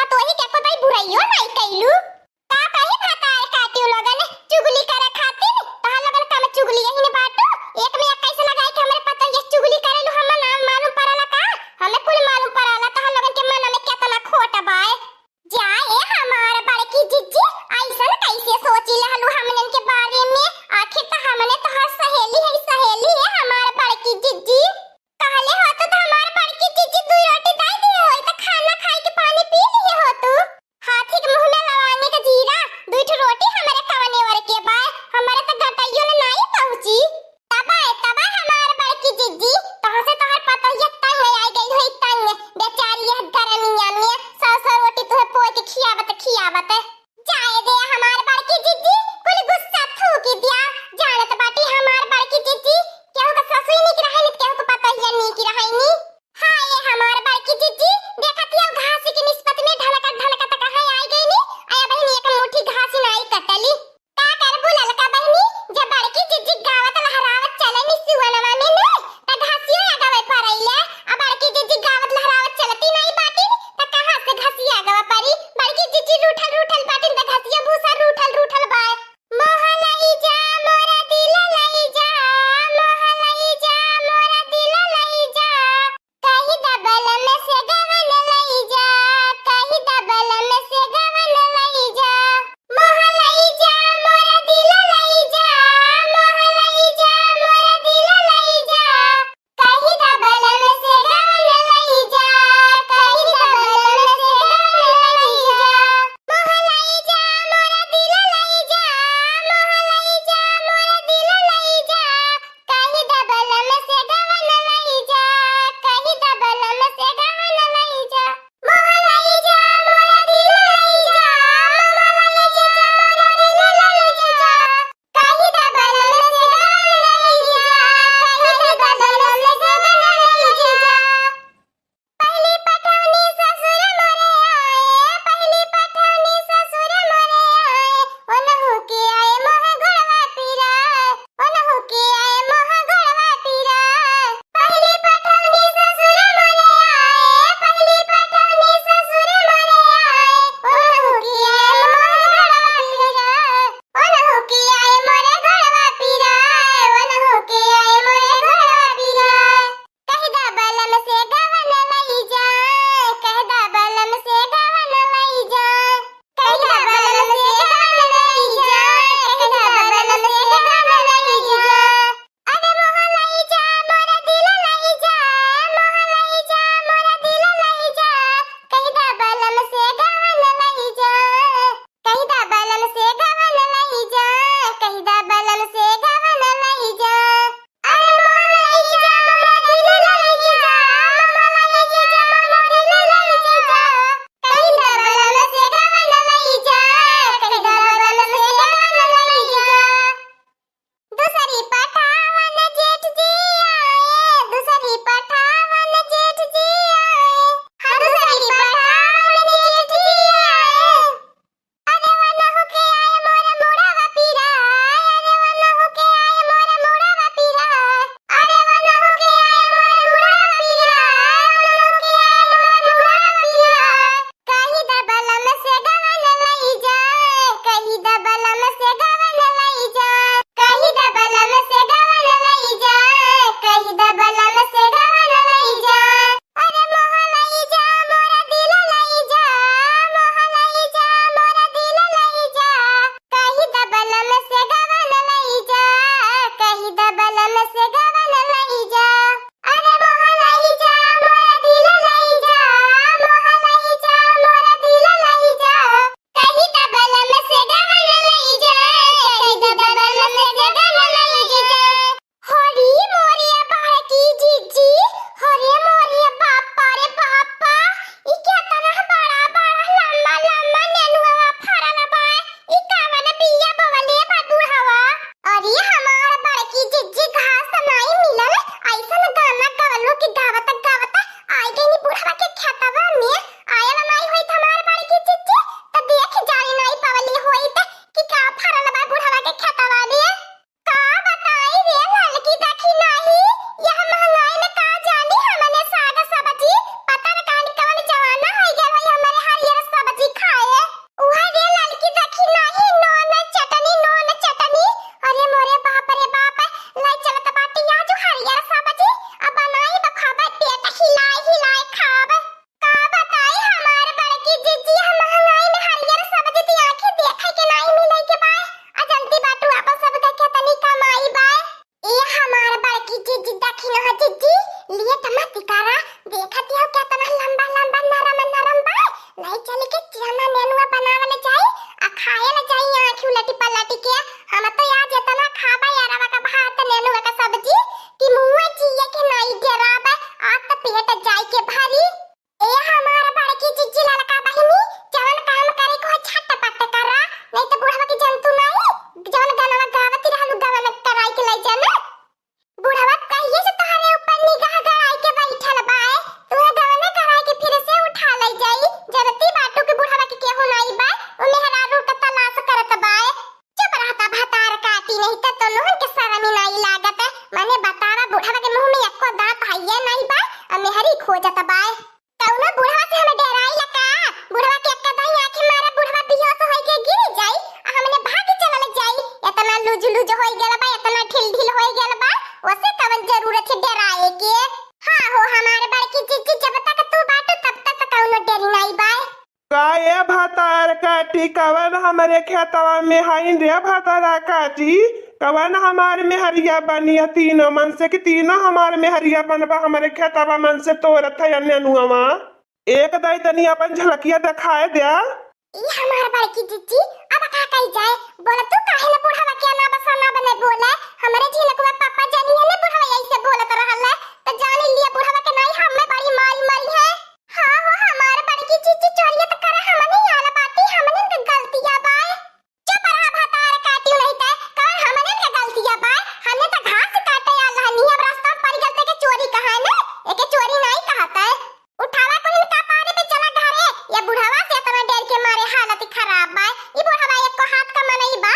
पतोही के को तई बुराइयो नहीं कैलू का कहे भाता काटियो लगन चुगली करे खातिर तहां लगन का में चुगली यही ने बाटू एक में 21 लगाई के हमरे पता ये चुगली करेलू हम नाम मालूम पड़ला का हमें कुल मालूम पड़ला तहां लगन के मन में केतना खोट बाए जाए हमार बड़की जिज्जी ऐसा कैसे सोची लहलू हमनन के बारे में आखिर तो हमने तो हर सहेली है हमार बड़की जिज्जी कहले हो तो हमार बड़की जिज्जी दो रोटी दाई दिए होई त खाना खाई के पानी पी लिए हो तू हाथी के मुंह में लवाने का जीरा दो रोटी हमारे खाने वर के बाद हमारे तो घटाइयो नहीं पहुंची तब हमार बड़की जिज्जी तहां से तोहर पता ये तंग आई गई होई तंग बेचारी है गरमिया में सौ रोटी तुहे पोए के खियावत जाए दे हमार बड़की जिज्जी कुल गुस्सा थूक दिया जानत बाटी हमार बड़की जिज्जी केहू का ससुई नहीं की रहनी केहू को पता ही नहीं की रहनी हां ये हमार बड़की जिज्जी देखत या घास की निस्बत में ढलका तक है आई गई नी आया बहनी एक मुट्ठी घास नहीं कटली का कर बुलल का बहनी जब बड़की जिज्जी गावत लहरावत चले नी सुवनवा में ने त घासियो आगवे परैले अब बड़की जिज्जी गावत लहरावत चलती नहीं बाटी त कहां से घासिया आगवा परी बड़की जिज्जी रूठल बाटी त घासिया भूसा रूठल बाय मोह लई जा मोरा दिल लई जा मोह लई जा मोरा दिल लई जा कहीं डबल में से गवन लई जा कहीं डबल में से गवन लई जा मोह लई जा मोरा दिल लई जा मोह लई जा मोरा दिल लई जा कहीं डबल में से गवन लई जा कहीं डबल में से गवन लई जा मोह भातार काटी कवन हमारे खेतवा में हाइन रे भातारा काटी कवन हमारे में हरिया बनिया तीनों मन से कि तीनों हमारे में हरिया बनबा हमारे खेतवा मन से तोरत है नेनुआ एक दाई तनी अपन झलकिया दिखाए दिया। ई हमार बड़की जीजी अब का कही जाए बोला तू काहे न बुढ़ावा के ना बसा ना बने बोले हमरे झिनकुआ पापा जानी है ने बुढ़ावा ऐसे बोलत रहल है तो जानी लिया बुढ़ावा के नहीं हमें बड़ी मारी मारी है। हां वो हमार बड़की जीजी चोरियत करे हमने आला बाती हमने के गलतियां बाय चुप रहा भातार काटी नहीं ते कौन हमने के गलतियां बाय हमने तो घास काटे आला नहीं अब रास्ता पर गलते के चोरी कहा है ने एके चोरी नहीं कहता है उठावा कोई का पारे पे चला घरे या बुढ़ावा से इतना डर के मारे हालत खराब बा ई बुढ़ावा एक को हाथ का मनई बा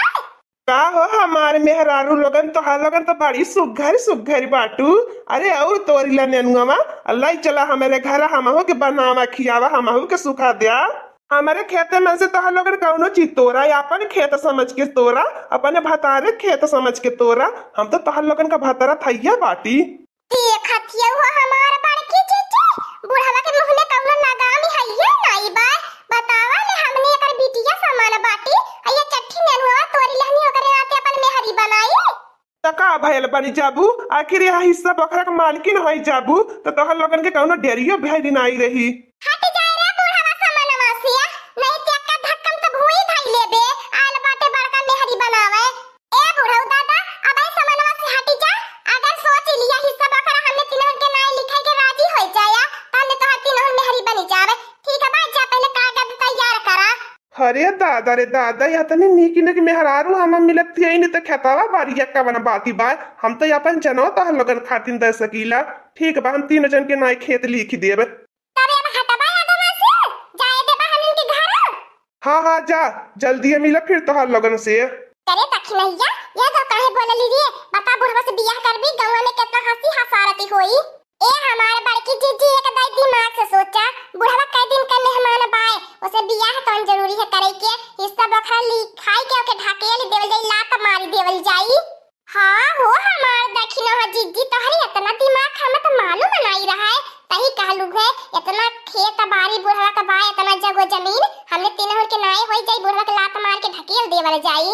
का हो हमारे मेहरारू लोगन तो हाल लोगन तो बड़ी सुघर बाटू अरे और तोरीला नेनुआ अल्लाह चला हमारे घर हमहू के बनावा खियावा हमहू के सुखा दिया हमारे खेते में से तो लोगन कौनो चीज तोरा या अपन खेत समझ के तोरा अपने भतारे खेत समझ के तोरा हम तो तोहर लोगन का भतारा थैया बाटी देखतिया हो हमार बड़की जीजी बुढ़ावा के मुंह में कौनो लगामी हइये नहीं बा बतावा ले हमने एकर बिटिया समान बाटी अये चट्ठी नेनुआ तोरी लहनी ओकर राते अपन में हरी बनाई तका भयल बनी जाबू आखिर यह हिस्सा बकरा का मालकिन होई जाबू तो तोहर लोगन के कौनो डेरियो भेड़ी नहीं रही। हट जाए रे बुढ़ावा समान वासिया नहीं तेका धक्कम तो भूई धई लेबे आल बाटे बड़का मेहरी बनावे ए बुढ़ऊ दादा अब ऐ समान वासी हट जा अगर सोच लिया हिस्सा बकरा हमने तीनों के नाम लिखाई के राजी हो जाया ताले तो हर तीनों मेहरी बनी जावे ठीक है बात जा पहले कागज तैयार करा। अरे दादा रे दादा या तनी नीकी ने मेहरारू हम मिलत थी नहीं तो खेतावा बारिया का बना बाती बा हम तो अपन जनो तो लोगन खातिन दे सकीला ठीक बा हम तीन जन के नाई खेत लिख देबे तबे अब हटबा आगमा से जाए देबा हमन के घर। हां जा जल्दी मिला फिर तो लोगन से करे तखनैया ये तो काहे बोलली रे बता बुढ़वा से बियाह करबी गांव में कितना हंसी हसारती होई ए हमारे बड़की जीजी एक दाई दिमाग से सोचा बुढ़वा कई दिन का मेहमान बाए उसे बियाह कौन जरूरी है करे के हिस्सा बखरा ली खाई के ओके ढाकेली देवल जाई लात मारी देवल जाई। हां हो हमार दखिनो ह जीजी तोहरी इतना दिमाग हम तो मालूम नहीं रहा है तही कहलू है इतना खेत बारी बुढ़वा का बाए इतना जगह जमीन हमने तीनों के नाए होई जाई बुढ़वा के लात मार के ढकेल देवल जाई।